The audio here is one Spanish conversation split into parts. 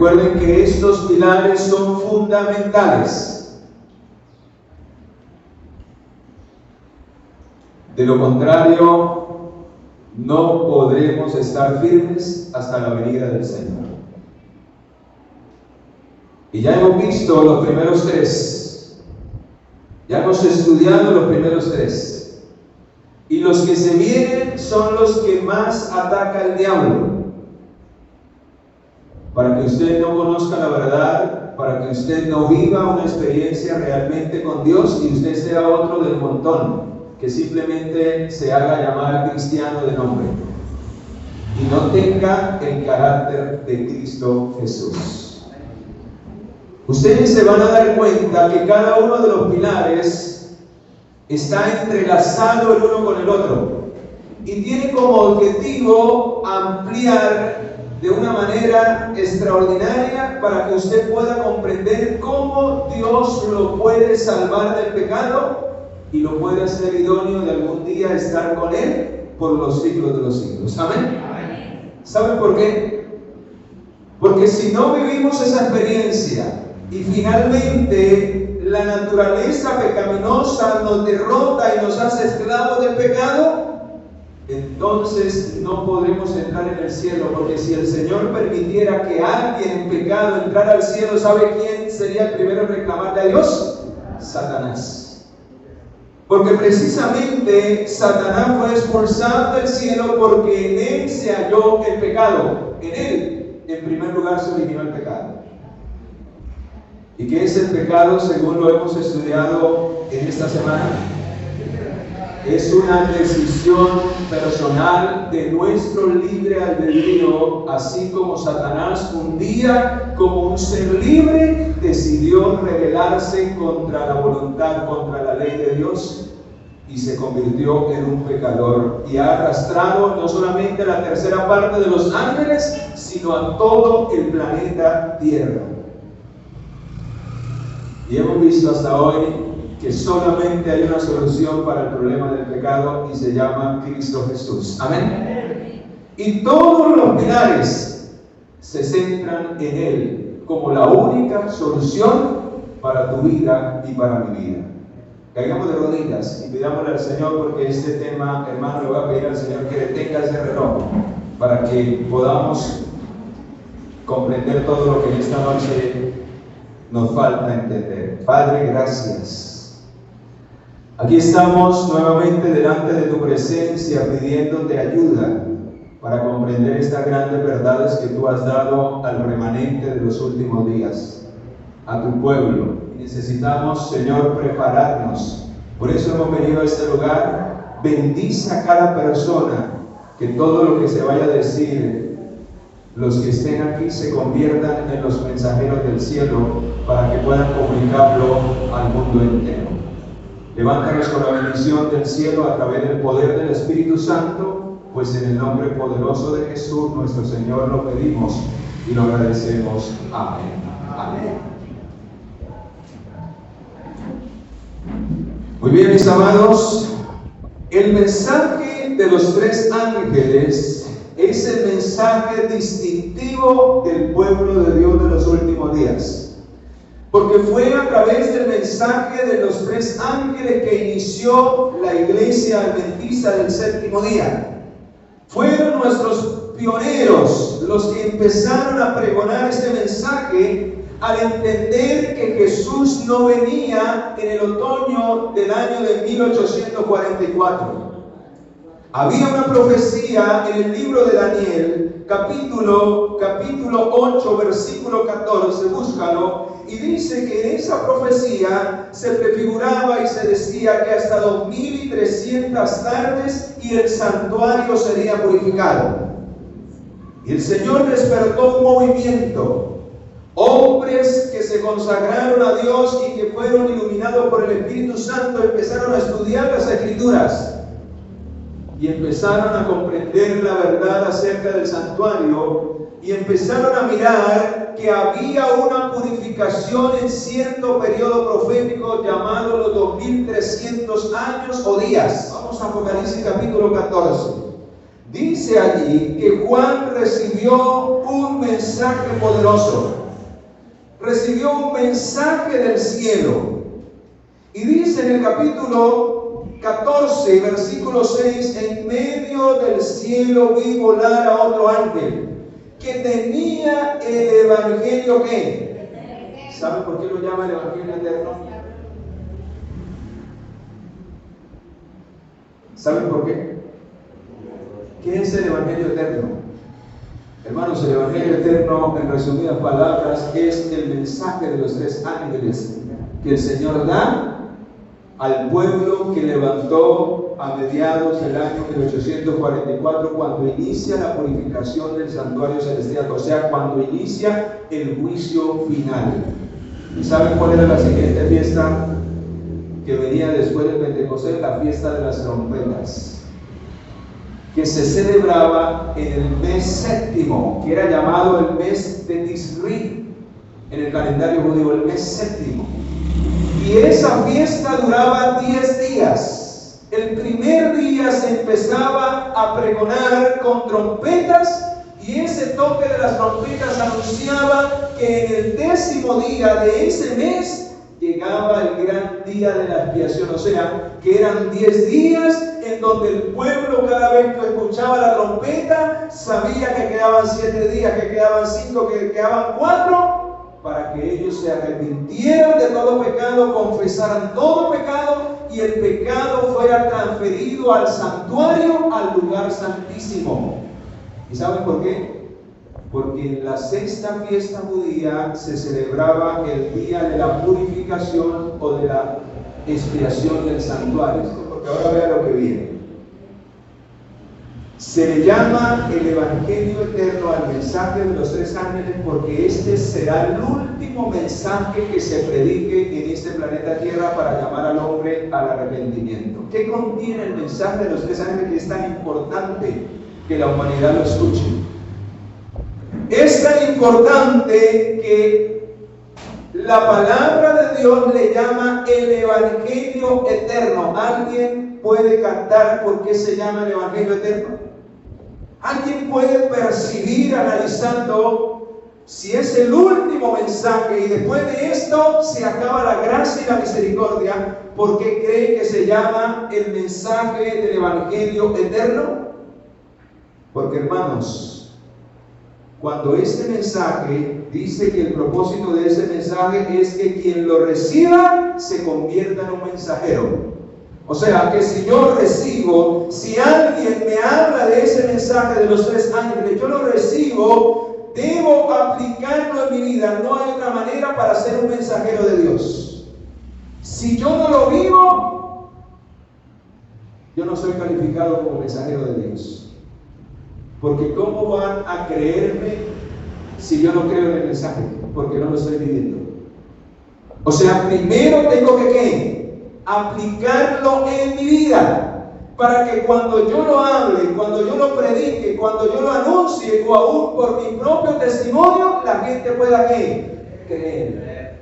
Recuerden que estos pilares son fundamentales. De lo contrario, no podremos estar firmes hasta la venida del Señor. Y ya hemos visto los primeros tres. Ya hemos estudiado los primeros tres. Y los que se vienen son los que más ataca el diablo. Para que usted no conozca la verdad, para que usted no viva una experiencia realmente con Dios y usted sea otro del montón, que simplemente se haga llamar cristiano de nombre y no tenga el carácter de Cristo Jesús. Ustedes se van a dar cuenta que cada uno de los pilares está entrelazado el uno con el otro y tiene como objetivo ampliar de una manera extraordinaria para que usted pueda comprender cómo Dios lo puede salvar del pecado y lo puede hacer idóneo de algún día estar con Él por los siglos de los siglos. ¿Amén? ¿Saben por qué? Porque si no vivimos esa experiencia y finalmente la naturaleza pecaminosa nos derrota y nos hace esclavos del pecado, entonces no podremos entrar en el cielo, porque si el Señor permitiera que alguien en pecado entrara al cielo, ¿sabe quién sería el primero en reclamarle a Dios? Satanás. Porque precisamente Satanás fue expulsado del cielo porque en él se halló el pecado. En él, en primer lugar, se originó el pecado. ¿Y qué es el pecado según lo hemos estudiado en esta semana? Es una decisión personal de nuestro libre albedrío, así como Satanás un día, como un ser libre, decidió rebelarse contra la voluntad, contra la ley de Dios y se convirtió en un pecador y ha arrastrado no solamente a la tercera parte de los ángeles, sino a todo el planeta Tierra. Y hemos visto hasta hoy que solamente hay una solución para el problema del pecado y se llama Cristo Jesús. Amén. Y todos los pilares se centran en Él como la única solución para tu vida y para mi vida. Caigamos de rodillas y pidámosle al Señor, porque este tema, hermano, le voy a pedir al Señor que detenga ese reloj para que podamos comprender todo lo que en esta noche nos falta entender. Padre, gracias. Aquí estamos nuevamente delante de tu presencia pidiéndote ayuda para comprender estas grandes verdades que tú has dado al remanente de los últimos días, a tu pueblo. Y necesitamos, Señor, prepararnos. Por eso hemos venido a este lugar. Bendice a cada persona, que todo lo que se vaya a decir, los que estén aquí se conviertan en los mensajeros del cielo para que puedan comunicarlo al mundo entero. Levántanos con la bendición del cielo a través del poder del Espíritu Santo, pues en el nombre poderoso de Jesús nuestro Señor lo pedimos y lo agradecemos. Amén. Amén. Muy bien, mis amados, el mensaje de los tres ángeles es el mensaje distintivo del pueblo de Dios de los últimos días. Porque fue a través del mensaje de los tres ángeles que inició la iglesia adventista del séptimo día. Fueron nuestros pioneros los que empezaron a pregonar este mensaje al entender que Jesús no venía en el otoño del año de 1844. Había una profecía en el libro de Daniel, capítulo 8, versículo 14, búscalo, y dice que en esa profecía se prefiguraba y se decía que hasta 2300 tardes y el santuario sería purificado. Y el Señor despertó un movimiento, hombres que se consagraron a Dios y que fueron iluminados por el Espíritu Santo, empezaron a estudiar las Escrituras y empezaron a comprender la verdad acerca del santuario y empezaron a mirar que había una purificación en cierto periodo profético llamado los 2300 años o días. Vamos a Apocalipsis capítulo 14. Dice allí que Juan recibió un mensaje poderoso, recibió un mensaje del cielo. Y dice en el capítulo 14, versículo 6, en medio del cielo vi volar a otro ángel que tenía el evangelio ¿qué? ¿Saben por qué lo llama el evangelio eterno? ¿Saben por qué? ¿Qué es el evangelio eterno? Hermanos, el evangelio eterno, en resumidas palabras, es el mensaje de los 3 ángeles que el Señor da al pueblo que levantó a mediados del año 1844, cuando inicia la purificación del santuario celestial, o sea, cuando inicia el juicio final. ¿Y saben cuál era la siguiente fiesta que venía después del Pentecostés? La fiesta de las trompetas, que se celebraba en el mes séptimo, que era llamado el mes de Tisri en el calendario judío, el mes séptimo. Y esa fiesta duraba 10 días. El primer día se empezaba a pregonar con trompetas, y ese toque de las trompetas anunciaba que en el 10º día de ese mes llegaba el gran día de la expiación. O sea, que eran 10 días en donde el pueblo, cada vez que escuchaba la trompeta, sabía que quedaban 7 días, que quedaban 5, que quedaban 4, para que ellos se arrepintieran de todo pecado, confesaran todo pecado, y el pecado fuera transferido al santuario, al lugar santísimo. ¿Y saben por qué? Porque en la 6ª fiesta judía se celebraba el día de la purificación o de la expiación del santuario. Porque ahora vean lo que viene. Se le llama el evangelio eterno al mensaje de los 3 ángeles porque este será el último mensaje que se predique en este planeta Tierra para llamar al hombre al arrepentimiento. ¿Qué contiene el mensaje de los 3 ángeles que es tan importante que la humanidad lo escuche? Es tan importante que la palabra de Dios le llama el evangelio eterno. ¿Alguien puede cantar por qué se llama el evangelio eterno? ¿Alguien puede percibir analizando si es el último mensaje y después de esto se acaba la gracia y la misericordia? ¿Por qué cree que se llama el mensaje del evangelio eterno? Porque, hermanos, cuando este mensaje dice que el propósito de ese mensaje es que quien lo reciba se convierta en un mensajero. O sea, que si yo recibo, si alguien me habla de ese mensaje de los 3 ángeles, yo lo recibo, debo aplicarlo en mi vida. No hay otra manera para ser un mensajero de Dios. Si yo no lo vivo, yo no soy calificado como mensajero de Dios. Porque ¿cómo van a creerme si yo no creo en el mensaje? Porque no lo estoy viviendo. O sea, primero tengo que ¿qué? Aplicarlo en mi vida, para que cuando yo lo hable, cuando yo lo predique, cuando yo lo anuncie, o aún por mi propio testimonio, la gente pueda ¿qué? Creer.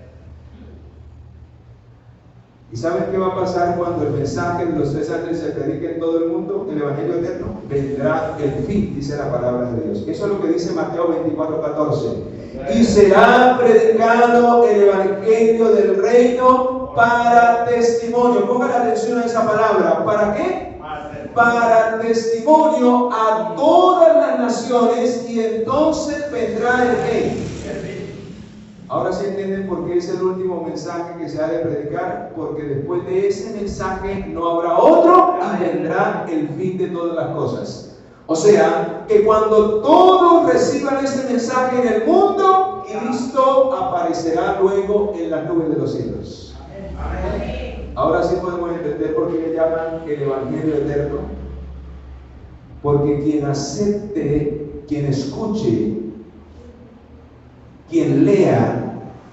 ¿Y saben qué va a pasar cuando el mensaje de los 3 ángeles se predique en todo el mundo? El evangelio eterno. Vendrá el fin, dice la palabra de Dios. Eso es lo que dice Mateo 24:14. Y será predicado el evangelio del reino para testimonio. Pongan atención a esa palabra. ¿Para qué? Para testimonio a todas las naciones, y entonces vendrá el rey. Ahora sí entienden por qué es el último mensaje que se ha de predicar, porque después de ese mensaje no habrá otro y vendrá el fin de todas las cosas. O sea, que cuando todos reciban este mensaje en el mundo, Cristo aparecerá luego en las nubes de los cielos. Ahora sí podemos entender por qué le llaman el evangelio eterno. Porque quien acepte, quien escuche, quien lea,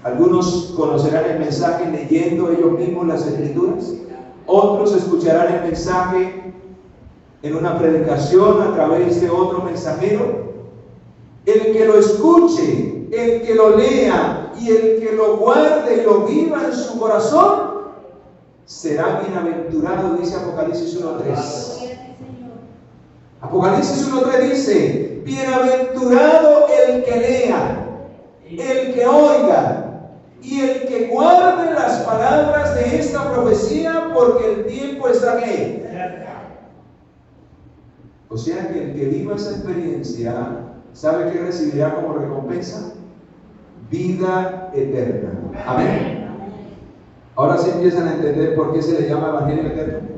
algunos conocerán el mensaje leyendo ellos mismos las escrituras, otros escucharán el mensaje en una predicación a través de otro mensajero. El que lo escuche, el que lo lea y el que lo guarde y lo viva en su corazón será bienaventurado, dice Apocalipsis 1:3. Apocalipsis 1:3 dice: bienaventurado el que lea, el que oiga y el que guarde las palabras de esta profecía, porque el tiempo está ¿qué? O sea que el que viva esa experiencia, ¿sabe qué recibirá como recompensa? Vida eterna. Amén. Ahora sí empiezan a entender por qué se le llama Evangelio eterno.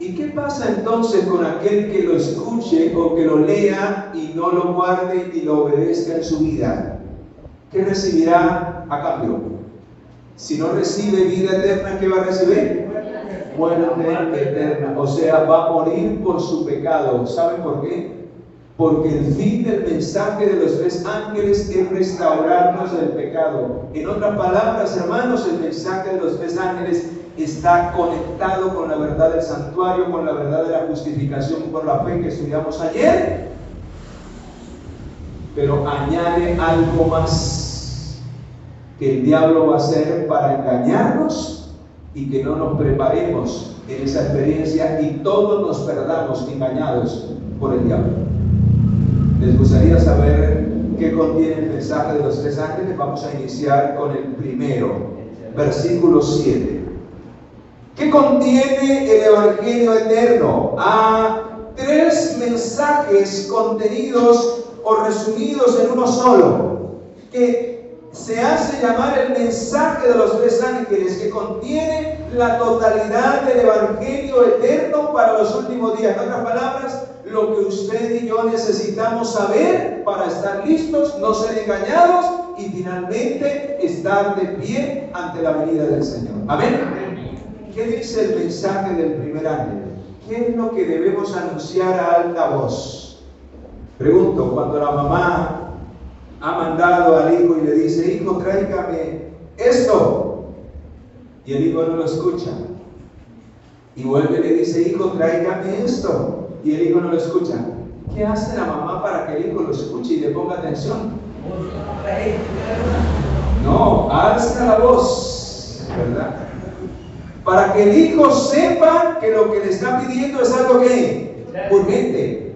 ¿Y qué pasa entonces con aquel que lo escuche o que lo lea y no lo guarde y lo obedezca en su vida? ¿Qué recibirá a cambio? Si no recibe vida eterna, ¿qué va a recibir? Muerte eterna. O sea, va a morir por su pecado. ¿Saben por qué? Porque el fin del mensaje de los 3 ángeles es restaurarnos del pecado. En otras palabras, hermanos, el mensaje de los 3 ángeles está conectado con la verdad del santuario, con la verdad de la justificación por la fe que estudiamos ayer, pero añade algo más que el diablo va a hacer para engañarnos y que no nos preparemos en esa experiencia y todos nos perdamos engañados por el diablo. ¿Les gustaría saber qué contiene el mensaje de los 3 ángeles? Vamos a iniciar con el primero, versículo 7. ¿Qué contiene el Evangelio eterno? 3 mensajes contenidos o resumidos en uno solo, que se hace llamar el mensaje de los 3 ángeles, que contiene la totalidad del Evangelio eterno para los últimos días. En otras palabras, lo que usted y yo necesitamos saber para estar listos, no ser engañados y finalmente estar de pie ante la venida del Señor. Amén. ¿Qué dice el mensaje del primer ángel? ¿Qué es lo que debemos anunciar a alta voz? Pregunto, cuando la mamá ha mandado al hijo y le dice: hijo, tráigame esto, y el hijo no lo escucha, y vuelve y le dice: hijo, tráigame esto, y el hijo no lo escucha, ¿qué hace la mamá para que el hijo lo escuche y le ponga atención? No, alza la voz, ¿verdad? Para que el hijo sepa que lo que le está pidiendo es algo que urgente.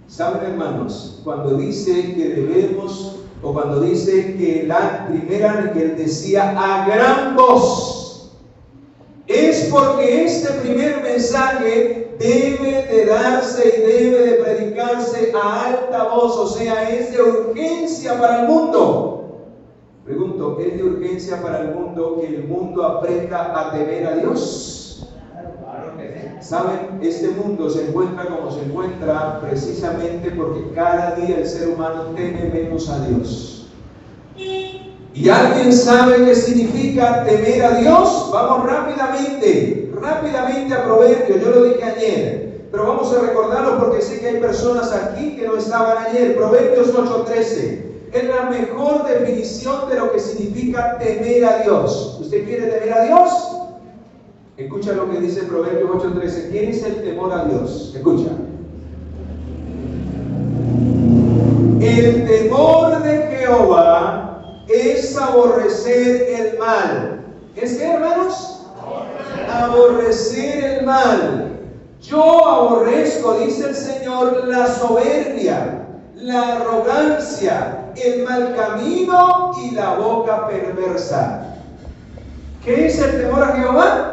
¿Saben, hermanos? Cuando dice que debemos, o cuando dice que la primera ángel decía a gran voz, es porque este primer mensaje debe de darse y debe de predicarse a alta voz, o sea, es de urgencia para el mundo. Pregunto, ¿es de urgencia para el mundo que el mundo aprenda a temer a Dios? ¿Saben? Este mundo se encuentra como se encuentra precisamente porque cada día el ser humano teme menos a Dios. ¿Y alguien sabe qué significa temer a Dios? Vamos rápidamente a Proverbios. Yo lo dije ayer, pero vamos a recordarlo porque sé que hay personas aquí que no estaban ayer. Proverbios 8:13 es la mejor definición de lo que significa temer a Dios. ¿Usted quiere temer a Dios? Escucha lo que dice Proverbios 8:13. ¿Quién es el temor a Dios? Escucha. El temor de Jehová es aborrecer el mal. ¿Es qué, hermanos? Aborrecer el mal. Yo aborrezco, dice el Señor, la soberbia, la arrogancia, el mal camino y la boca perversa. ¿Qué es el temor a Jehová?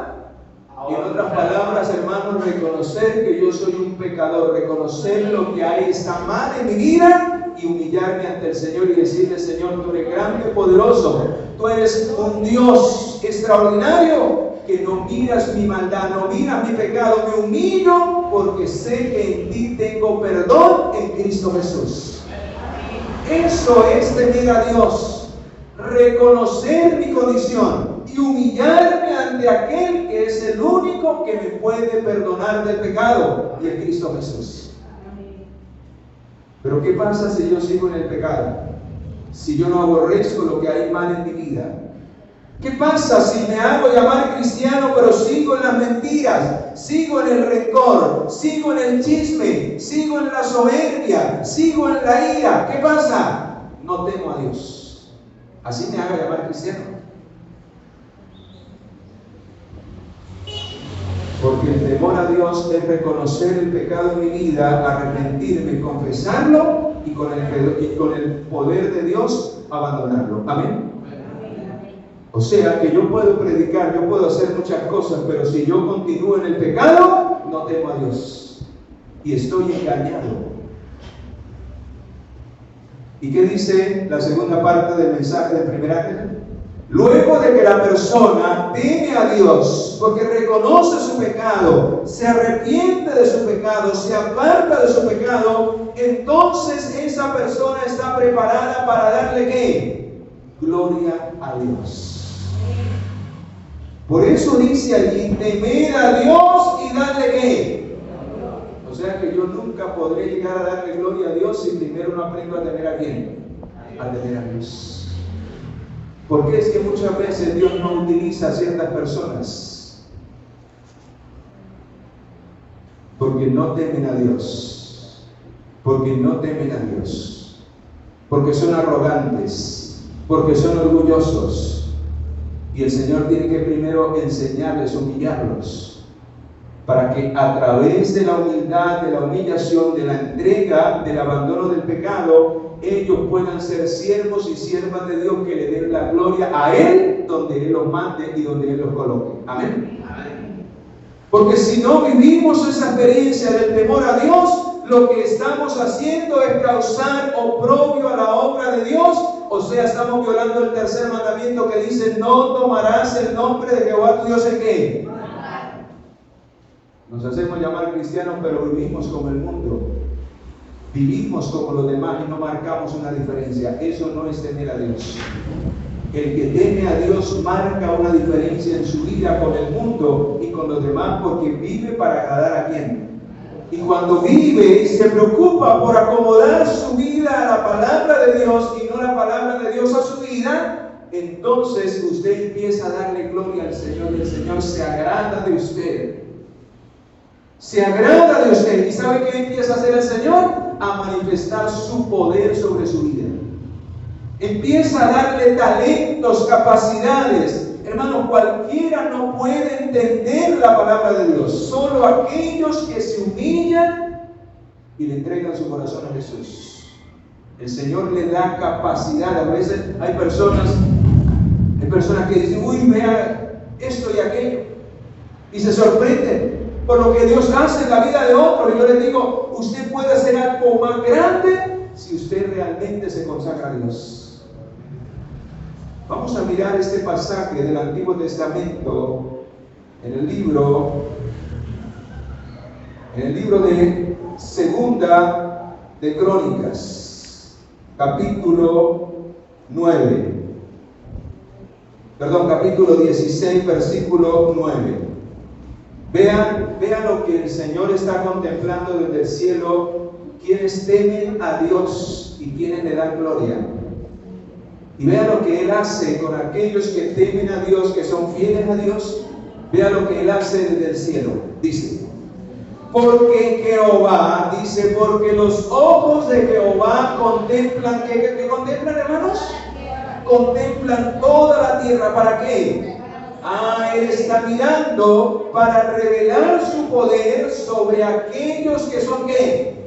En otras palabras, hermanos, reconocer que yo soy un pecador, reconocer lo que ahí está mal en mi vida y humillarme ante el Señor y decirle: Señor, tú eres grande, poderoso, tú eres un Dios extraordinario, que no miras mi maldad, no miras mi pecado, me humillo porque sé que en ti tengo perdón en Cristo Jesús. Eso es temer a Dios, reconocer mi condición y humillarme ante aquel que es el único que me puede perdonar del pecado, y es Cristo Jesús. Pero ¿qué pasa si yo sigo en el pecado? Si yo no aborrezco lo que hay mal en mi vida. ¿Qué pasa si me hago llamar cristiano pero sigo en las mentiras, sigo en el rencor, sigo en el chisme, sigo en la soberbia, sigo en la ira? ¿Qué pasa? No temo a Dios. Así me haga llamar cristiano. Porque el temor a Dios es reconocer el pecado en mi vida, arrepentirme, confesarlo y con el poder de Dios abandonarlo. Amén. O sea que yo puedo predicar, yo puedo hacer muchas cosas, pero si yo continúo en el pecado, no temo a Dios y estoy engañado. ¿Y qué dice la segunda parte del mensaje del primer ángel? Luego de que la persona teme a Dios, porque reconoce su pecado, se arrepiente de su pecado, se aparta de su pecado, entonces esa persona está preparada para darle ¿qué? Gloria a Dios. Por eso dice allí, temer a Dios y darle ¿qué? O sea que yo nunca podré llegar a darle gloria a Dios si primero no aprendo a temer a quién. A temer a Dios. Porque es que muchas veces Dios no utiliza a ciertas personas porque no temen a Dios, porque no temen a Dios, porque son arrogantes, porque son orgullosos. Y el Señor tiene que primero enseñarles, humillarlos, para que a través de la humildad, de la humillación, de la entrega, del abandono del pecado, ellos puedan ser siervos y siervas de Dios que le den la gloria a Él donde Él los mande y donde Él los coloque. Amén. Porque si no vivimos esa experiencia del temor a Dios, lo que estamos haciendo es causar oprobio a la obra de Dios. O sea, estamos violando el tercer mandamiento que dice: no tomarás el nombre de Jehová tu Dios en qué. Nos hacemos llamar cristianos, pero vivimos como el mundo. Vivimos como los demás y no marcamos una diferencia. Eso no es temer a Dios. El que teme a Dios marca una diferencia en su vida con el mundo y con los demás, porque vive para agradar a quién. Y cuando vive y se preocupa por acomodar su vida a la palabra de Dios y no la palabra de Dios a su vida, entonces usted empieza a darle gloria al Señor y el Señor se agrada de usted. Se agrada de usted. ¿Y sabe qué empieza a hacer el Señor? A manifestar su poder sobre su vida. Empieza a darle talentos, capacidades. Hermanos, cualquiera no puede entender la palabra de Dios. Solo aquellos que se humillan y le entregan su corazón a Jesús. El Señor le da capacidad. A veces hay personas que dicen: uy, vea esto y aquello, y se sorprenden por lo que Dios hace en la vida de otros. Y yo les digo: usted puede hacer algo más grande si usted realmente se consagra a Dios. Vamos a mirar este pasaje del Antiguo Testamento en el libro de Segunda de Crónicas, capítulo 16, versículo 9. Vean lo que el Señor está contemplando desde el cielo, quienes temen a Dios y quienes le dan gloria. Y vean lo que Él hace con aquellos que temen a Dios, que son fieles a Dios. Vean lo que Él hace desde el cielo. Dice: porque Jehová, porque los ojos de Jehová contemplan, ¿qué contemplan, hermanos? Contemplan toda la tierra. ¿Para qué? Él está mirando para revelar su poder sobre aquellos que son ¿qué?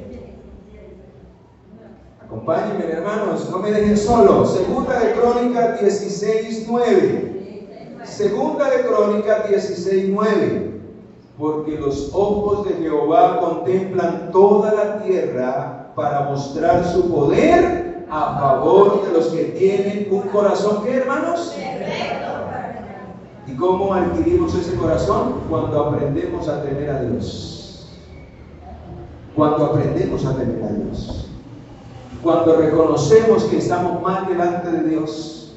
Acompáñenme, hermanos, no me dejen solo. Segunda de Crónicas 16:9. Segunda de Crónicas 16:9. Porque los ojos de Jehová contemplan toda la tierra para mostrar su poder a favor de los que tienen un corazón, ¿qué, hermanos? Perfecto. ¿Y cómo adquirimos ese corazón? Cuando aprendemos a temer a Dios. Cuando aprendemos a temer a Dios. Cuando reconocemos que estamos mal delante de Dios.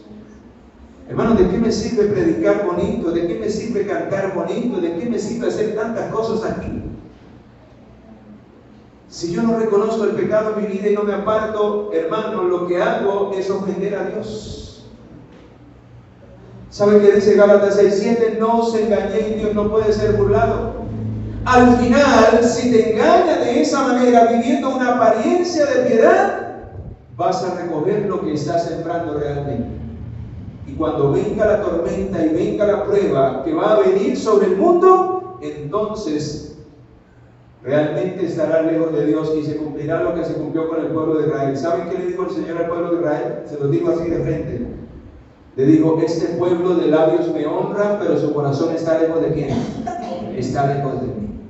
Hermanos, ¿de qué me sirve predicar bonito? ¿De qué me sirve cantar bonito? ¿De qué me sirve hacer tantas cosas aquí? Si yo no reconozco el pecado en mi vida y no me aparto, hermano, lo que hago es ofender a Dios. ¿Saben qué dice Gálatas 6:7? No os engañéis, Dios no puede ser burlado. Al final, si te engañas de esa manera, viviendo una apariencia de piedad, vas a recoger lo que estás sembrando realmente. Y cuando venga la tormenta y venga la prueba que va a venir sobre el mundo, entonces realmente estará lejos de Dios y se cumplirá lo que se cumplió con el pueblo de Israel. ¿Saben qué le dijo el Señor al pueblo de Israel? Se lo digo así de frente. Le dijo, este pueblo de labios me honra, pero su corazón está lejos de ¿quién? Está lejos de mí.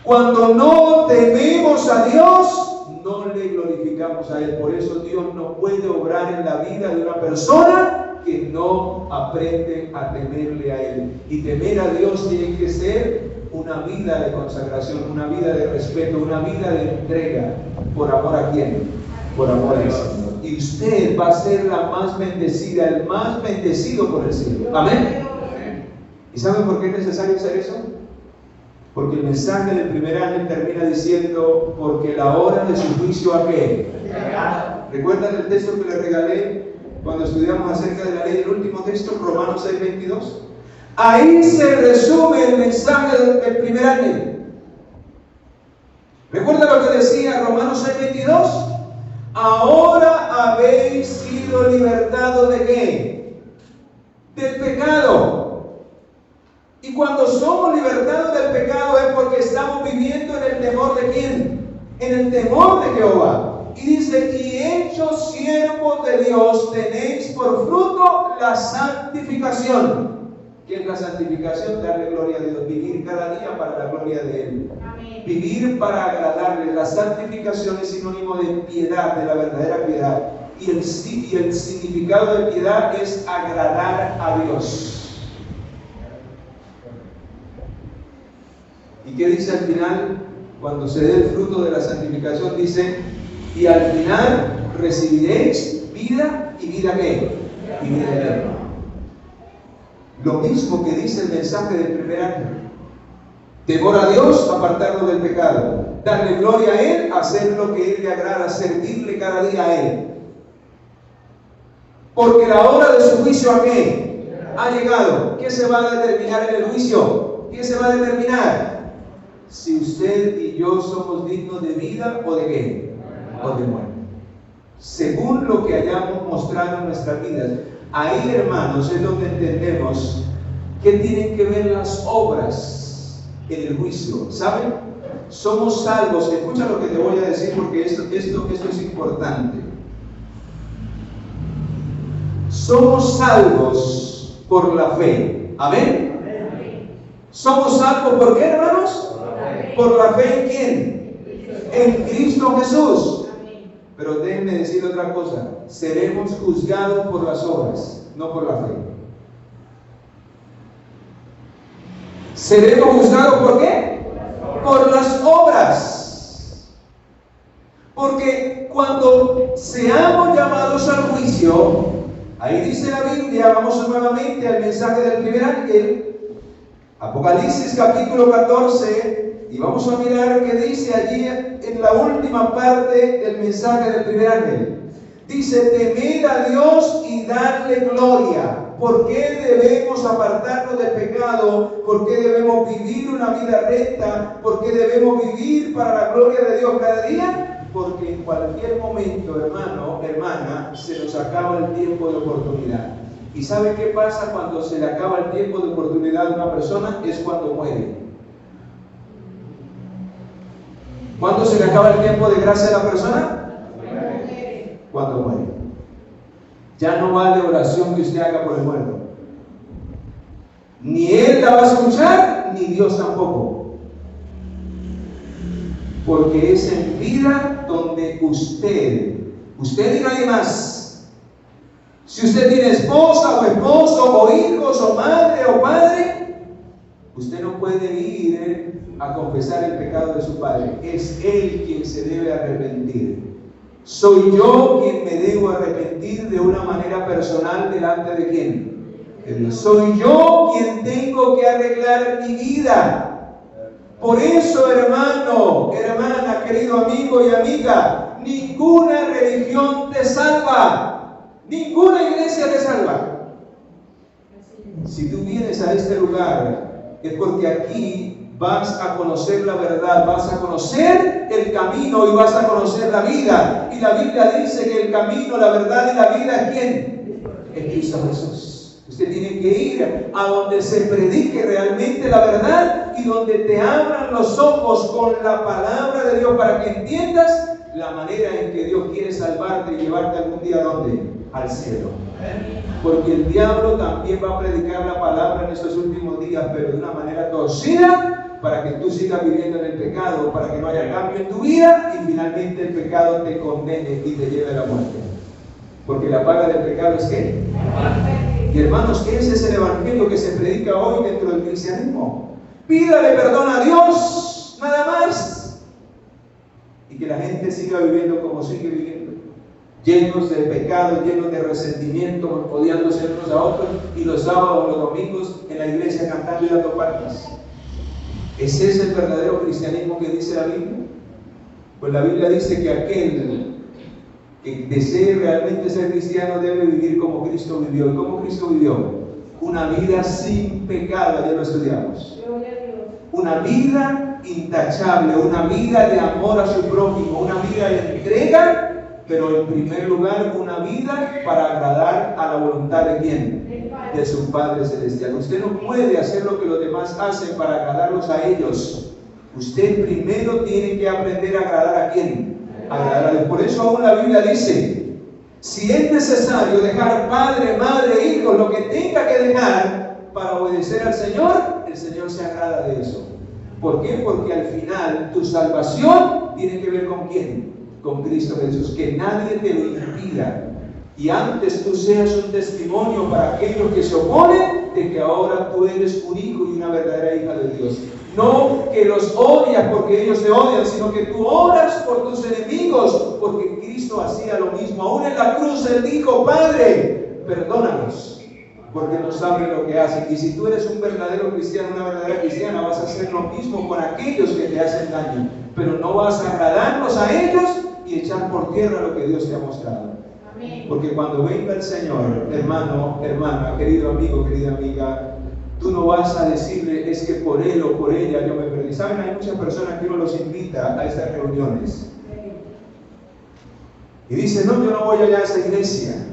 Cuando no tememos a Dios, no le glorificamos a Él. Por eso Dios no puede obrar en la vida de una persona que no aprende a temerle a Él. Y temer a Dios tiene que ser una vida de consagración, una vida de respeto, una vida de entrega. ¿Por amor a quién? Por amor al Señor. Y usted va a ser la más bendecida, el más bendecido por el cielo. Amén. ¿Y saben por qué es necesario hacer eso? Porque el mensaje del primer ángel termina diciendo, porque la hora de su juicio ¿a qué? ¿Recuerdan el texto que les regalé cuando estudiamos acerca de la ley? El último texto, Romanos 6:22. Ahí se resume el mensaje del primer ángel. ¿Recuerdan lo que decía Romanos 6:22? Ahora habéis sido libertados ¿de qué? Del pecado. Y cuando somos libertados del pecado es porque estamos viviendo en el temor ¿de quién? En el temor de Jehová. Y dice, y hechos siervos de Dios, tenéis por fruto la santificación. ¿Qué es la santificación? Darle gloria a Dios, vivir cada día para la gloria de Él. Amén. Vivir para agradarle. La santificación es sinónimo de piedad, de la verdadera piedad. Y el significado de piedad es agradar a Dios. ¿Y qué dice al final? Cuando se dé el fruto de la santificación, dice, y al final recibiréis vida y vida ¿qué? Y vida eterna. Lo mismo que dice el mensaje del primer ángel. Temor a Dios, apartarnos del pecado. Darle gloria a Él, hacer lo que Él le agrada, servirle cada día a Él. Porque la hora de su juicio ¿a qué? Ha llegado. ¿Qué se va a determinar en el juicio? ¿Qué se va a determinar? Si usted y yo somos dignos de vida o de qué? O de muerte. Según lo que hayamos mostrado en nuestras vidas. Ahí, hermanos, es donde entendemos que tienen que ver las obras en el juicio. ¿Saben? Somos salvos. Escucha lo que te voy a decir porque esto es importante. Somos salvos por la fe. ¿Amén? ¿Somos salvos por qué, hermanos? ¿Por la fe en quién? En Cristo Jesús. Pero déjenme decir otra cosa. Seremos juzgados por las obras, no por la fe. ¿Seremos juzgados por qué? Por las obras. Porque cuando seamos llamados al juicio, ahí dice la Biblia, vamos nuevamente al mensaje del primer ángel, Apocalipsis capítulo 14, y vamos a mirar qué dice allí en la última parte del mensaje del primer ángel. Dice, temed a Dios y darle gloria. ¿Por qué debemos apartarnos del pecado? ¿Por qué debemos vivir una vida recta? ¿Por qué debemos vivir para la gloria de Dios cada día? Porque en cualquier momento, hermano, hermana, se nos acaba el tiempo de oportunidad. ¿Y sabe qué pasa cuando se le acaba el tiempo de oportunidad a una persona? Es cuando muere. ¿Cuándo se le acaba el tiempo de gracia a la persona? Cuando muere. Ya no vale oración que usted haga por el muerto. Ni Él la va a escuchar, ni Dios tampoco. Porque es en vida donde usted y nadie más. Si usted tiene esposa o esposo o hijos o madre o padre, usted no puede ir a confesar el pecado de su padre. Es Él quien se debe arrepentir. Soy yo quien me debo arrepentir de una manera personal delante de quién. De Dios. Soy yo quien tengo que arreglar mi vida. Por eso, hermano, hermana, querido amigo y amiga, ninguna religión te salva. Ninguna iglesia te salva. Si tú vienes a este lugar, es porque aquí vas a conocer la verdad, vas a conocer el camino y vas a conocer la vida. Y la Biblia dice que el camino, la verdad y la vida es ¿quién? Es Cristo Jesús. Usted tiene que ir a donde se predique realmente la verdad y donde te abran los ojos con la palabra de Dios para que entiendas la manera en que Dios quiere salvarte y llevarte algún día ¿a dónde? Al cielo. Porque el diablo también va a predicar la palabra en estos últimos días, pero de una manera torcida, para que tú sigas viviendo en el pecado, para que no haya cambio en tu vida y finalmente el pecado te condene y te lleve a la muerte. Porque la paga del pecado es ¿qué? Y hermanos, ese es el evangelio que se predica hoy dentro del cristianismo. Pídale perdón a Dios, nada más. Y que la gente siga viviendo como sigue viviendo. Llenos de pecado, llenos de resentimiento, odiándose unos a otros. Y los sábados o los domingos en la iglesia cantando y dando palmas. ¿Ese es el verdadero cristianismo que dice la Biblia? Pues la Biblia dice que aquel que desee realmente ser cristiano debe vivir como Cristo vivió. ¿Y cómo Cristo vivió? Una vida sin pecado, ya lo estudiamos. Una vida intachable, una vida de amor a su prójimo, una vida de entrega, pero en primer lugar una vida para agradar a la voluntad de ¿quién? De su Padre Celestial. Usted no puede hacer lo que los demás hacen para agradarlos a ellos. Usted primero tiene que aprender a agradar ¿a quién? Agradar a Dios. Por eso aún la Biblia dice, si es necesario dejar padre, madre, hijos, lo que tenga que dejar para obedecer al Señor, el Señor se agrada de eso. ¿Por qué? Porque al final tu salvación tiene que ver ¿con quién? Con Cristo Jesús. Que nadie te lo impida. Y antes tú seas un testimonio para aquellos que se oponen de que ahora tú eres un hijo y una verdadera hija de Dios. No que los odias porque ellos te odian, sino que tú oras por tus enemigos, porque Cristo hacía lo mismo. Aún en la cruz Él dijo, Padre, perdónanos, porque no saben lo que hacen. Y si tú eres un verdadero cristiano, una verdadera cristiana, vas a hacer lo mismo con aquellos que te hacen daño, pero no vas a agradarlos a ellos y echar por tierra lo que Dios te ha mostrado. Amén. Porque cuando venga el Señor, hermano, hermana, querido amigo, querida amiga, tú no vas a decirle, es que por él o por ella yo me perdí. ¿Saben? Hay muchas personas que uno los invita a estas reuniones. Y dicen, no, yo no voy allá a esa iglesia.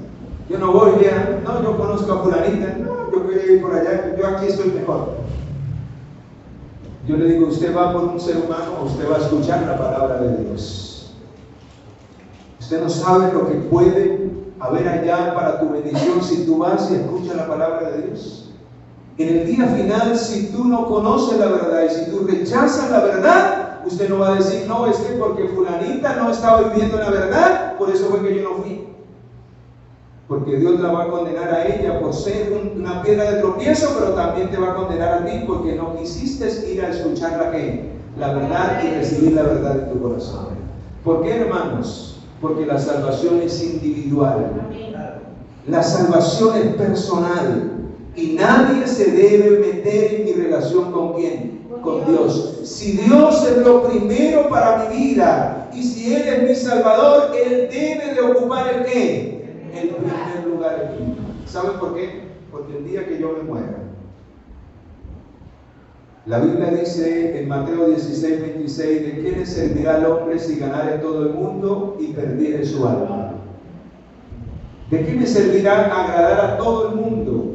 Yo no voy allá. No, yo conozco a fulanita. No, yo voy a ir por allá. Yo aquí estoy mejor. Yo le digo, usted va por un ser humano o usted va a escuchar la palabra de Dios. Usted no sabe lo que puede haber allá para tu bendición si tú vas y escuchas la palabra de Dios. En el día final, si tú no conoces la verdad y si tú rechazas la verdad, usted no va a decir, no, es que porque fulanita no estaba viviendo la verdad, por eso fue que yo no fui. Porque Dios la va a condenar a ella por ser una piedra de tropiezo, pero también te va a condenar a ti porque no quisiste ir a escuchar la verdad y recibir la verdad en tu corazón. ¿Por qué, hermanos? Porque la salvación es individual. La salvación es personal. Y nadie se debe meter en mi relación ¿con quién? Con Dios. Si Dios es lo primero para mi vida y si Él es mi Salvador, Él debe de ocupar ¿el qué? El primer lugar en mí. ¿Saben por qué? Porque el día que yo me muera, la Biblia dice en Mateo 16, 26, ¿de qué le servirá al hombre si ganare todo el mundo y perdiere su alma? ¿De qué me servirá agradar a todo el mundo?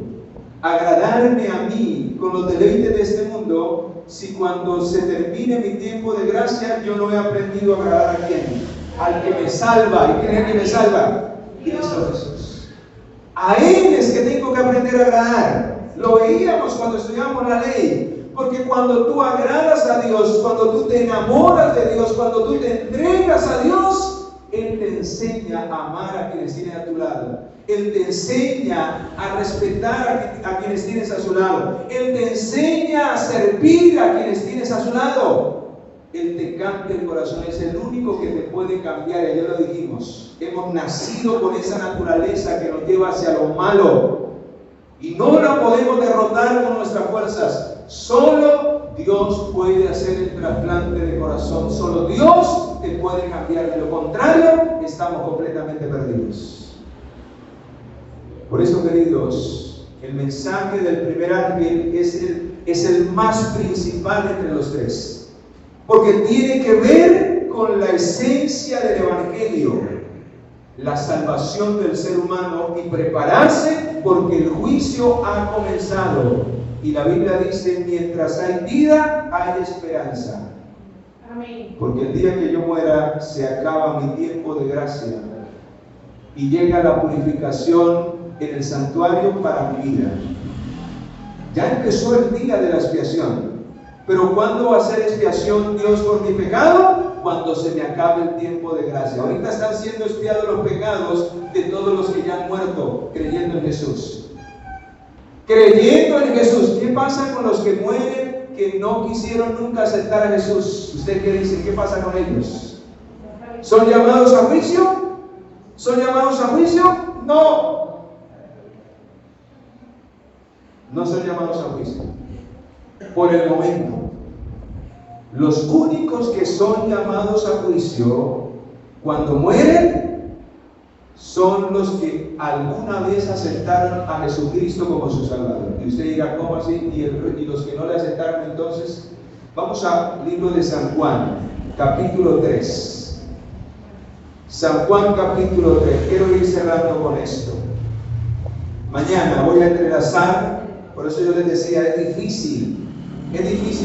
Agradarme a mí con los deleites de este mundo, si cuando se termine mi tiempo de gracia yo no he aprendido a agradar a quién, al que me salva. ¿Y quién es el que me salva? Cristo Jesús. A Él es que tengo que aprender a agradar. Lo veíamos cuando estudiamos la ley, porque cuando tú agradas a Dios, cuando tú te enamoras de Dios, cuando tú te entregas a Dios, Él te enseña a amar a quienes tienes a tu lado. Él te enseña a respetar a quienes tienes a su lado. Él te enseña a servir a quienes tienes a su lado. Él te cambia el corazón. Es el único que te puede cambiar. Ayer lo dijimos. Hemos nacido con esa naturaleza que nos lleva hacia lo malo. Y no la podemos derrotar con nuestras fuerzas. Solo Dios puede hacer el trasplante de corazón. Solo Dios te puede cambiar. De lo contrario, estamos completamente perdidos. Por eso, queridos, el mensaje del primer ángel es el más principal entre los tres. Porque tiene que ver con la esencia del Evangelio. La salvación del ser humano y prepararse Porque el juicio ha comenzado. Y la Biblia dice, mientras hay vida, hay esperanza. Amén. Porque el día que yo muera, se acaba mi tiempo de gracia. Y llega la purificación en el santuario para mi vida. Ya empezó el día de la expiación. Pero ¿cuándo va a ser expiación Dios por mi pecado? Cuando se me acabe el tiempo de gracia. Ahorita están siendo expiados los pecados de todos los que ya han muerto creyendo en Jesús. Creyendo en Jesús. ¿Qué pasa con los que mueren que no quisieron nunca aceptar a Jesús? ¿Usted qué dice? ¿Qué pasa con ellos? ¿Son llamados a juicio? ¿Son llamados a juicio? No. No son llamados a juicio. Por el momento. Los únicos que son llamados a juicio cuando mueren son los que alguna vez aceptaron a Jesucristo como su Salvador. Y usted dirá, ¿cómo así? Y los que no le aceptaron, entonces, vamos al libro de San Juan, capítulo 3. San Juan, capítulo 3. Quiero ir cerrando con esto. Mañana voy a entrelazar, por eso yo les decía, es difícil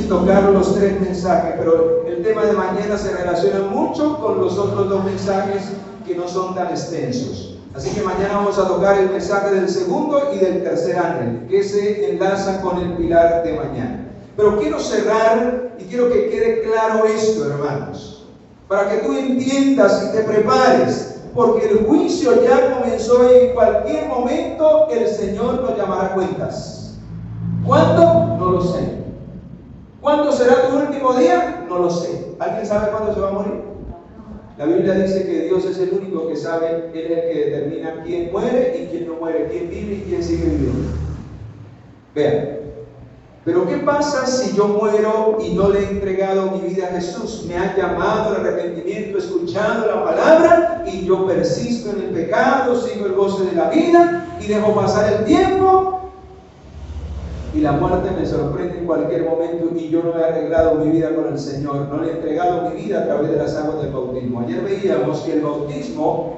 tocar los 3 mensajes, pero el tema de mañana se relaciona mucho con los otros 2 mensajes que no son tan extensos. Así que mañana vamos a tocar el mensaje del segundo y del tercer ángel, que se enlaza con el pilar de mañana. Pero quiero cerrar y quiero que quede claro esto, hermanos, para que tú entiendas y te prepares, porque el juicio ya comenzó y en cualquier momento el Señor nos llamará cuentas. ¿Cuándo? No lo sé. ¿Cuándo será tu último día? No lo sé. ¿Alguien sabe cuándo se va a morir? La Biblia dice que Dios es el único que sabe, Él es el que determina quién muere y quién no muere, quién vive y quién sigue viviendo. Vean, pero ¿qué pasa si yo muero y no le he entregado mi vida a Jesús? Me ha llamado al arrepentimiento, he escuchado la palabra y yo persisto en el pecado, sigo el goce de la vida y dejo pasar el tiempo. Y la muerte me sorprende en cualquier momento y yo no he arreglado mi vida con el Señor, no le he entregado mi vida a través de las aguas del bautismo. Ayer veíamos que el bautismo,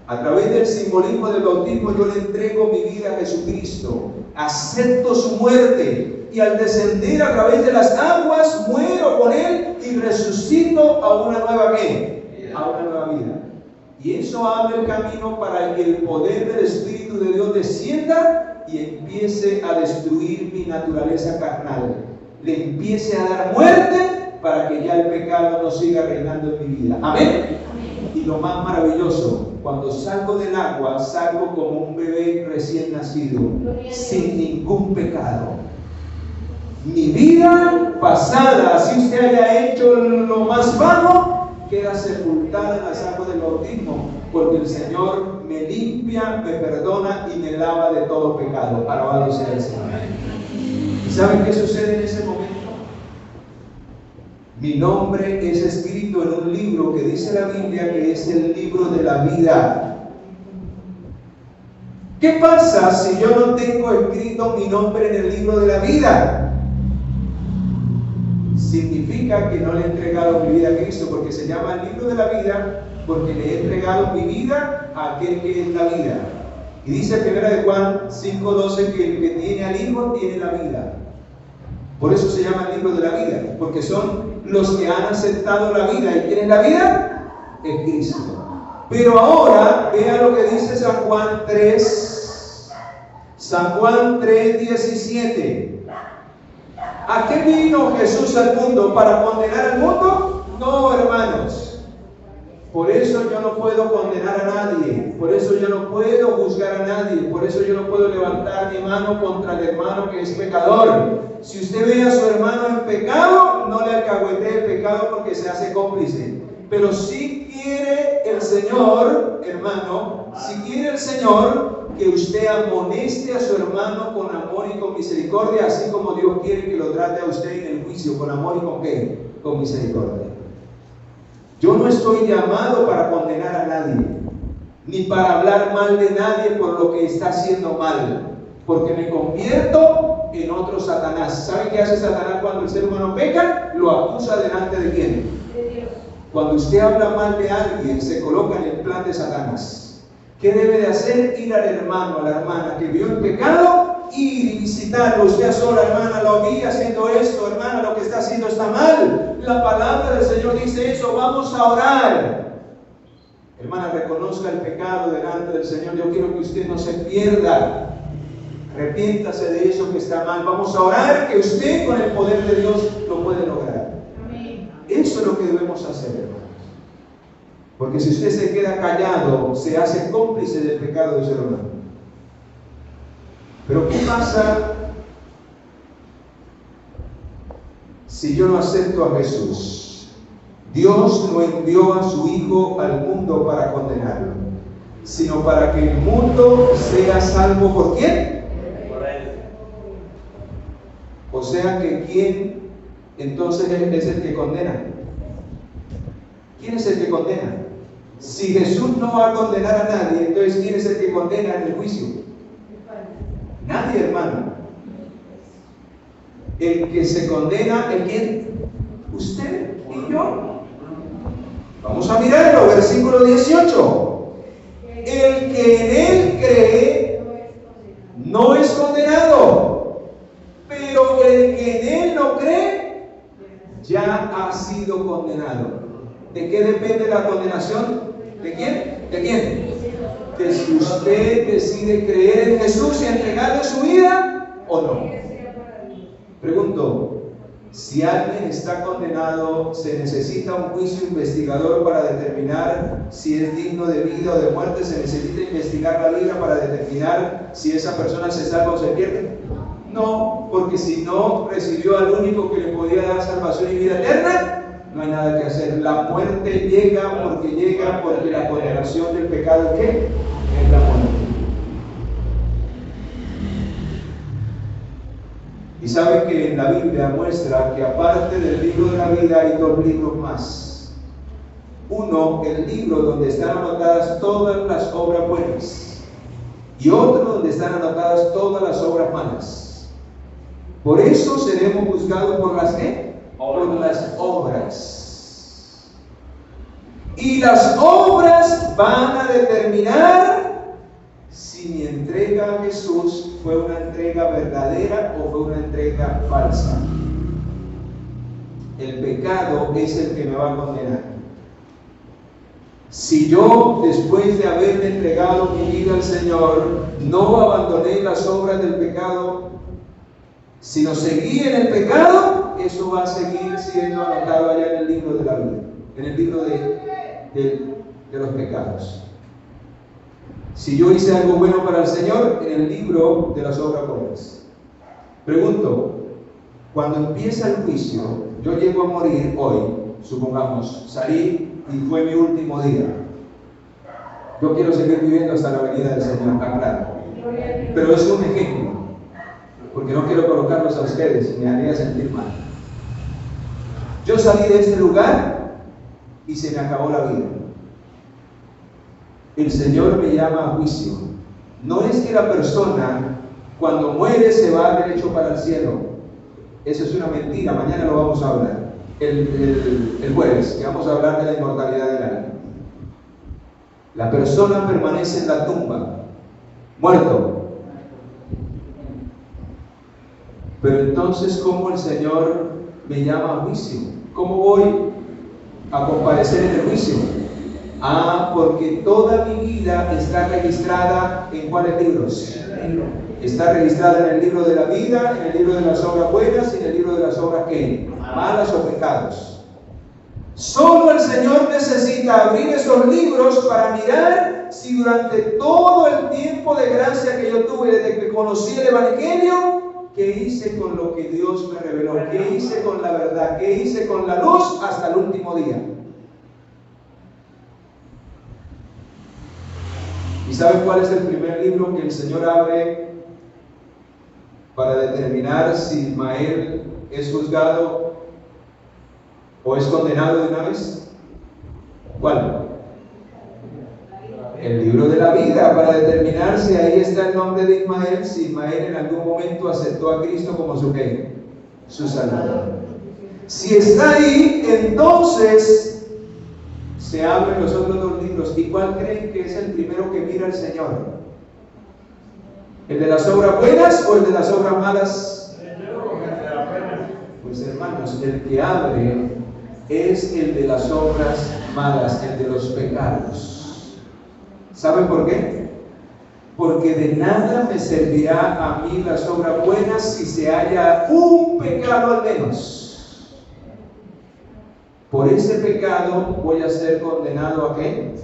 a través del simbolismo del bautismo, yo le entrego mi vida a Jesucristo, acepto su muerte y al descender a través de las aguas muero con Él y resucito a una nueva ¿qué? A una nueva vida. Y eso abre el camino para que el poder del Espíritu de Dios descienda y empiece a destruir mi naturaleza carnal, le empiece a dar muerte para que ya el pecado no siga reinando en mi vida. Amén. Y lo más maravilloso, cuando salgo del agua, salgo como un bebé recién nacido, sin ningún pecado. Mi vida pasada, así usted haya hecho lo más bajo, queda sepultada en las aguas del bautismo, porque el Señor me limpia, me perdona y me lava de todo pecado. Alabado sea el Señor. ¿Y saben qué sucede en ese momento? Mi nombre es escrito en un libro que dice la Biblia que es el libro de la vida. ¿Qué pasa si yo no tengo escrito mi nombre en el libro de la vida? Significa que no le he entregado mi vida a Cristo, porque se llama el libro de la vida, porque le he entregado mi vida a aquel que es la vida. Y dice 1 Juan 5:12 que el que tiene al Hijo tiene la vida. Por eso se llama el libro de la vida, porque son los que han aceptado la vida. ¿Y quién es la vida? Es Cristo. Pero ahora, vea lo que dice San Juan 3. San Juan 3:17. ¿A qué vino Jesús al mundo? ¿Para condenar al mundo? No, hermanos. Por eso yo no puedo condenar a nadie. Por eso yo no puedo juzgar a nadie. Por eso yo no puedo levantar mi mano contra el hermano que es pecador. Si usted ve a su hermano en pecado, no le alcahuetee el pecado porque se hace cómplice. Pero si quiere el Señor, hermano, si quiere el Señor que usted amoneste a su hermano con amor y con misericordia, así como Dios quiere que lo trate a usted en el juicio, con amor y con ¿qué? Con misericordia. Yo no estoy llamado para condenar a nadie, ni para hablar mal de nadie por lo que está haciendo mal, porque me convierto en otro Satanás. ¿Sabe qué hace Satanás cuando el ser humano peca? Lo acusa delante de ¿quién? De Dios. Cuando usted habla mal de alguien, se coloca en el plan de Satanás. ¿Qué debe de hacer? Ir al hermano, a la hermana que vio el pecado, ir y visitarlo. Usted a sola, hermana, lo vi haciendo esto, hermana, lo que está haciendo está mal. La palabra del Señor dice eso, vamos a orar. Hermana, reconozca el pecado delante del Señor. Yo quiero que usted no se pierda. Arrepiéntase de eso que está mal. Vamos a orar, que usted con el poder de Dios lo puede lograr. Amén. Eso es lo que debemos hacer, hermanos. Porque si usted se queda callado, se hace cómplice del pecado de su hermano. Pero ¿qué pasa si yo no acepto a Jesús? Dios no envió a su Hijo al mundo para condenarlo, sino para que el mundo sea salvo. ¿Por quién? Por Él. O sea que ¿quién entonces es el que condena? ¿Quién es el que condena? Si Jesús no va a condenar a nadie, entonces ¿quién es el que condena en el juicio? Nadie, hermano. El que se condena, ¿el quién? Usted y yo. Vamos a mirarlo, versículo 18. El que en Él cree no es condenado, pero el que en Él no cree ya ha sido condenado. ¿De qué depende la condenación? ¿De quién? ¿De quién? De si usted decide creer en Jesús y entregarle su vida o no. Pregunto, si alguien está condenado, ¿se necesita un juicio investigador para determinar si es digno de vida o de muerte? ¿Se necesita investigar la vida para determinar si esa persona se salva o se pierde? No, porque si no recibió al único que le podía dar salvación y vida eterna, no hay nada que hacer. La muerte llega porque la condenación del pecado, ¿qué? Es la muerte. Y saben que en la Biblia muestra que aparte del libro de la vida hay dos libros más. Uno, el libro donde están anotadas todas las obras buenas, y otro donde están anotadas todas las obras malas. Por eso seremos juzgados por las ¿qué? Por las obras. Y las obras van a determinar si mi entrega a Jesús fue una entrega verdadera o fue una entrega falsa. El pecado es el que me va a condenar. Si yo, después de haberme entregado mi vida al Señor, no abandoné las obras del pecado, sino seguí en el pecado, eso va a seguir siendo anotado allá en el libro de la vida, en el libro de los pecados. Si yo hice algo bueno para el Señor, en el libro de las obras buenas. Pregunto, cuando empieza el juicio, yo llego a morir hoy, supongamos, salí y fue mi último día. Yo quiero seguir viviendo hasta la venida del Señor, claro. Pero es un ejemplo, porque no quiero colocarlos a ustedes, me haría sentir mal. Yo salí de este lugar y se me acabó la vida. El Señor me llama a juicio. No es que la persona cuando muere se va derecho para el cielo. Eso es una mentira, mañana lo vamos a hablar. El jueves, que vamos a hablar de la inmortalidad del alma. La persona permanece en la tumba, muerto. Pero entonces, ¿cómo el Señor me llama a juicio? ¿Cómo voy a comparecer en el juicio? Porque toda mi vida está registrada ¿en cuáles libros? Está registrada en el libro de la vida, en el libro de las obras buenas y en el libro de las obras ¿qué? Malas o pecados. Solo el Señor necesita abrir esos libros para mirar si durante todo el tiempo de gracia que yo tuve desde que conocí el Evangelio, ¿qué hice con lo que Dios me reveló? ¿Qué hice con la verdad? ¿Qué hice con la luz hasta el último día? ¿Y saben cuál es el primer libro que el Señor abre para determinar si Ismael es juzgado o es condenado de una vez? ¿Cuál? El libro de la vida, para determinar si ahí está el nombre de Ismael, si Ismael en algún momento aceptó a Cristo como su ¿qué? Su Salvador. Si está ahí, entonces se abren los otros dos libros. ¿Y cuál creen que es el primero que mira el Señor? ¿El de las obras buenas o el de las obras malas? Pues hermanos, el que abre es el de las obras malas, el de los pecados. ¿Saben por qué? Porque de nada me servirá a mí las obras buenas si se halla un pecado al menos. Por ese pecado voy a ser condenado ¿a qué?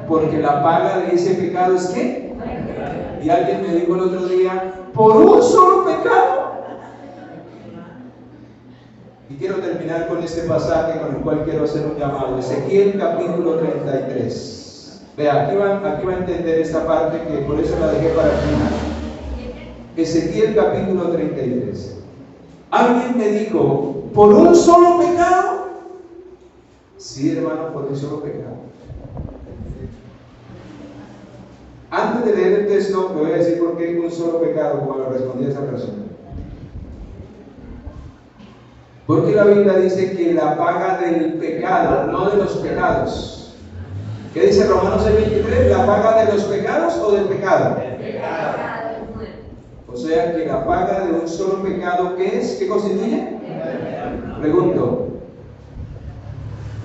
Porque la paga de ese pecado es ¿qué? Y alguien me dijo el otro día, ¿por un solo pecado? Y quiero terminar con este pasaje con el cual quiero hacer un llamado. Ezequiel capítulo 33. Vea, aquí va a entender esta parte que por eso la dejé para el final. Ezequiel capítulo 33. Alguien me dijo, ¿por un solo pecado? Sí, hermano, por un solo pecado. Antes de leer el texto, me voy a decir por qué un solo pecado, como lo respondí a esa persona. Porque la Biblia dice que la paga del pecado, no de los pecados. ¿Qué dice Romanos 6:23? ¿La paga de los pecados o del pecado? Del pecado. O sea que la paga de un solo pecado, ¿qué es? ¿Qué constituye? Pregunto,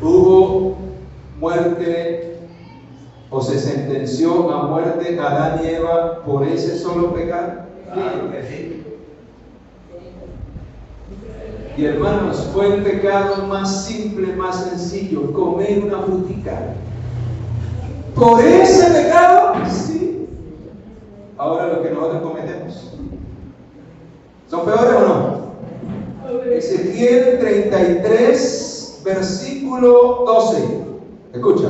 ¿hubo muerte o se sentenció a muerte a Adán y Eva por ese solo pecado? Claro que sí. Y hermanos, fue el pecado más simple, más sencillo, comer una frutica. ¿Por ese pecado? Sí. Ahora lo que nosotros cometemos, ¿son peores o no? Ezequiel 33, versículo 12. Escucha.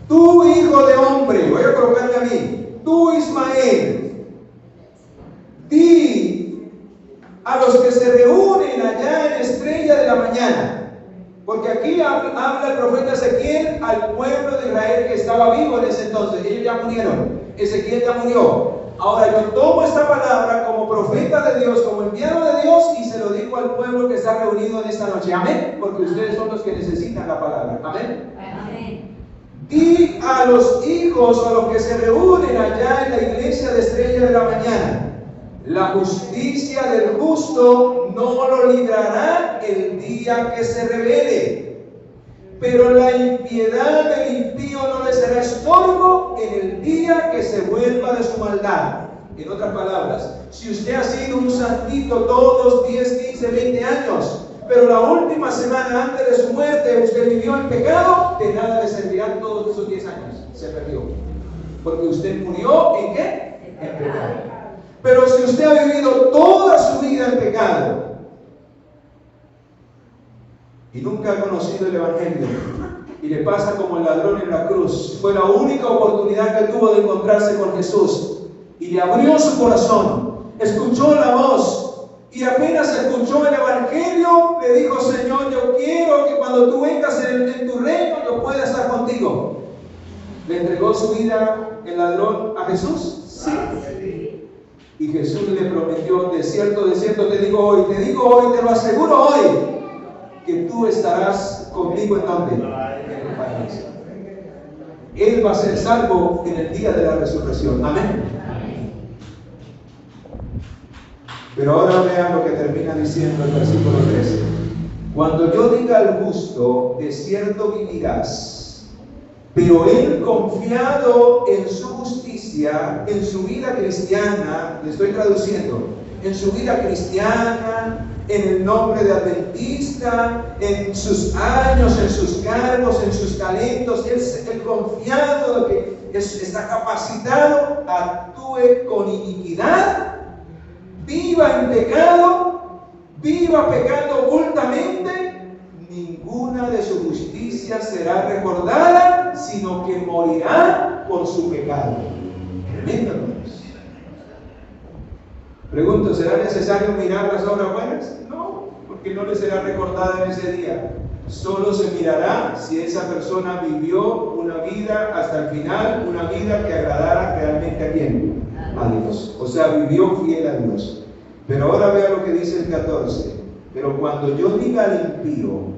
Tú, hijo de hombre, voy a colocarle a mí, tú, Ismael, di a los que se reúnen allá en Estrella de la Mañana, porque aquí habla el profeta Ezequiel al pueblo de Israel que estaba vivo en ese entonces. Ellos ya murieron, Ezequiel ya murió. Ahora yo tomo esta palabra como profeta de Dios, como enviado de Dios, y se lo digo al pueblo que está reunido en esta noche. Amén, porque ustedes son los que necesitan la palabra. Amén. Amén. Y a los hijos o a los que se reúnen allá en la iglesia de Estrella de la Mañana, la justicia del justo no lo librará el día que se revele, pero la impiedad del impío no le será estorbo en el día que se vuelva de su maldad. En otras palabras, si usted ha sido un santito todos 10, 15, 20 años, pero la última semana antes de su muerte usted vivió en pecado, de nada le servirán todos esos 10 años. Se perdió. Porque usted murió ¿en qué? En pecado. Pero si usted ha vivido toda su vida en pecado y nunca ha conocido el Evangelio y le pasa como el ladrón en la cruz, fue la única oportunidad que tuvo de encontrarse con Jesús y le abrió su corazón, escuchó la voz y apenas escuchó el Evangelio, le dijo: Señor, yo quiero que cuando tú vengas en tu reino yo pueda estar contigo. ¿Le entregó su vida el ladrón a Jesús? Sí. Y Jesús le prometió: de cierto te digo hoy, te lo aseguro hoy, que tú estarás conmigo ¿en dónde? En el paraíso. Él va a ser salvo en el día de la resurrección. Amén. Pero ahora vean lo que termina diciendo el versículo 13. Cuando yo diga al justo, de cierto vivirás, pero él, confiado en su justicia, en su vida cristiana, le estoy traduciendo, en su vida cristiana, en el nombre de adventista, en sus años, en sus cargos, en sus talentos, él confiado de que está capacitado, actúe con iniquidad, viva en pecado, viva pecando ocultamente, ninguna de su justicia será recordada, sino que morirá por su pecado. Tremendo, hermanos. Pregunto, ¿será necesario mirar las obras buenas? No, porque no le será recordada en ese día. Solo se mirará si esa persona vivió una vida hasta el final, una vida que agradara realmente a quién, a Dios. O sea, vivió fiel a Dios. Pero ahora vea lo que dice el 14. Pero cuando yo diga al impío,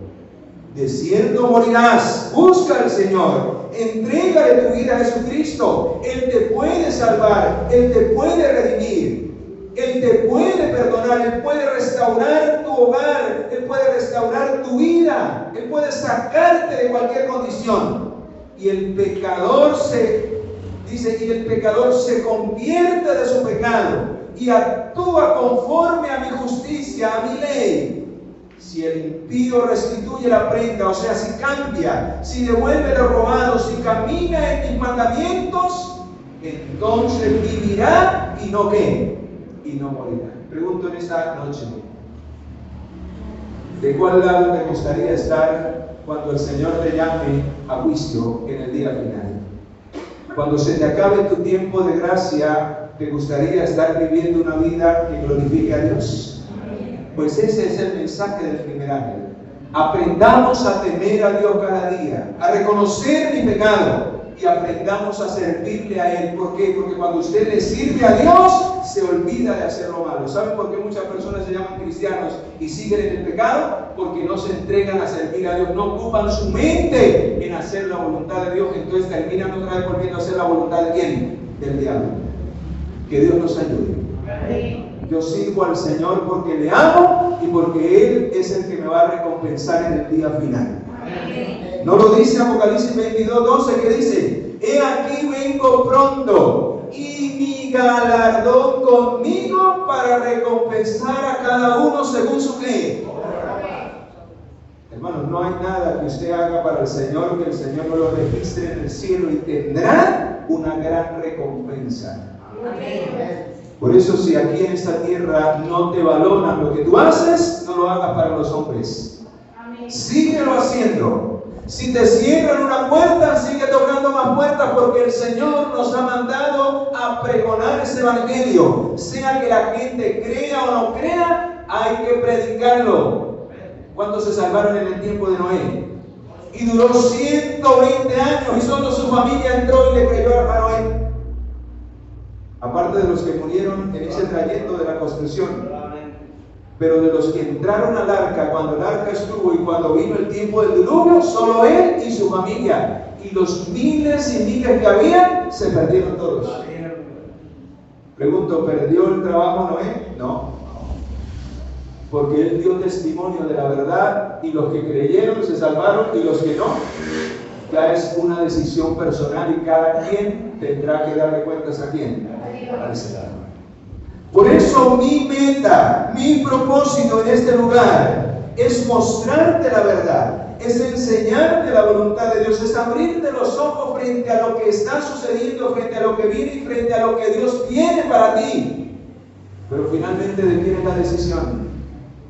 de cierto morirás. Busca al Señor, entrégale tu vida a Jesucristo. Él te puede salvar, Él te puede redimir, Él te puede perdonar, Él puede restaurar tu hogar, Él puede restaurar tu vida, Él puede sacarte de cualquier condición. Y el pecador y el pecador se convierte de su pecado y actúa conforme a mi justicia, a mi ley. Si el impío restituye la prenda, o sea, si cambia, si devuelve lo robado, si camina en mis mandamientos, entonces vivirá y no ¿qué? Y no morirá. Pregunto en esta noche, ¿de cuál lado te gustaría estar cuando el Señor te llame a juicio en el día final? Cuando se te acabe tu tiempo de gracia, ¿te gustaría estar viviendo una vida que glorifique a Dios? Pues ese es el mensaje del primer ángel. Aprendamos a temer a Dios cada día, a reconocer mi pecado y aprendamos a servirle a Él. ¿Por qué? Porque cuando usted le sirve a Dios, se olvida de hacer lo malo. ¿Saben por qué muchas personas se llaman cristianos y siguen en el pecado? Porque no se entregan a servir a Dios, no ocupan su mente en hacer la voluntad de Dios. Entonces terminan otra vez volviendo a hacer la voluntad de ¿quién? Del diablo. Que Dios nos ayude. Amén. Yo sirvo al Señor porque le amo y porque Él es el que me va a recompensar en el día final. Amén. ¿No lo dice Apocalipsis 22:12 que dice? He aquí vengo pronto y mi galardón conmigo para recompensar a cada uno según su fe. Hermanos, no hay nada que usted haga para el Señor que el Señor no lo registre en el cielo y tendrá una gran recompensa. Amén. Por eso, si aquí en esta tierra no te valoran lo que tú haces, no lo hagas para los hombres. Amén. Síguelo haciendo. Si te cierran una puerta, sigue tocando más puertas, porque el Señor nos ha mandado a pregonar ese evangelio. Sea que la gente crea o no crea, hay que predicarlo. ¿Cuántos se salvaron en el tiempo de Noé? Y duró 120 años y solo su familia entró y le creyó a Noé. Aparte de los que murieron en ese trayecto de la construcción. Pero de los que entraron al arca, cuando el arca estuvo y cuando vino el tiempo del diluvio, solo él y su familia. Y los miles y miles que había, se perdieron todos. Pregunto, ¿perdió el trabajo Noé? No. Porque él dio testimonio de la verdad y los que creyeron se salvaron y los que no, ya es una decisión personal y cada quien tendrá que darle cuentas a quién. Al Señor. Por eso mi meta, mi propósito en este lugar es mostrarte la verdad, es enseñarte la voluntad de Dios, es abrirte los ojos frente a lo que está sucediendo, frente a lo que viene y frente a lo que Dios tiene para ti. Pero finalmente de quién es la decisión.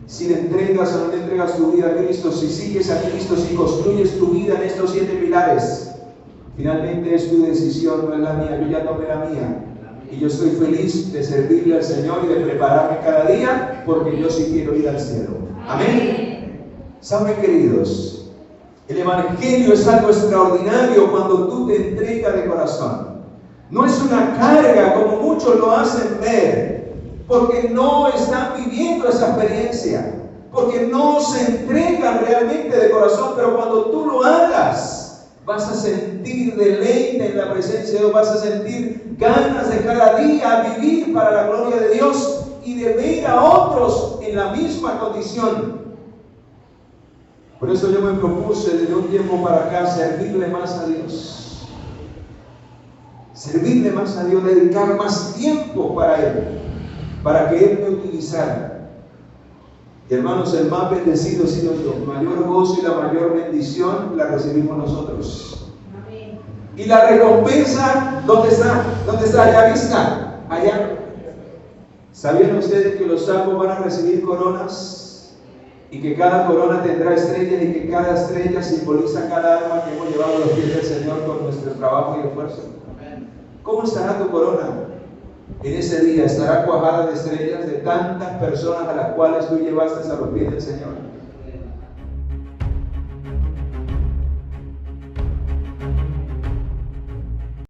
Si le entregas o no le entregas tu vida a Cristo, si sigues a Cristo, si construyes tu vida en estos 7 pilares, finalmente es tu decisión, no es la mía. Yo ya tomé la mía y yo estoy feliz de servirle al Señor y de prepararme cada día porque yo sí quiero ir al cielo. Amén. ¿Saben, queridos? El evangelio es algo extraordinario cuando tú te entregas de corazón. No es una carga como muchos lo hacen ver, porque no están viviendo esa experiencia, porque no se entregan realmente de corazón. Pero cuando tú lo hagas, vas a sentir deleite en la presencia de Dios, vas a sentir ganas de cada día vivir para la gloria de Dios y de ver a otros en la misma condición. Por eso yo me propuse desde un tiempo para acá servirle más a Dios, servirle más a Dios, dedicar más tiempo para Él, para que Él me utilizara. Y hermanos, el más bendecido ha sido yo. El mayor gozo y la mayor bendición la recibimos nosotros. Amén. Y la recompensa, ¿dónde está? ¿Dónde está? Allá vista, allá. ¿Sabían ustedes que los salvos van a recibir coronas? Y que cada corona tendrá estrellas y que cada estrella simboliza cada alma que hemos llevado a los pies del Señor con nuestro trabajo y esfuerzo. ¿Cómo estará tu corona? En ese día estará cuajada de estrellas de tantas personas a las cuales tú llevaste a los pies del Señor.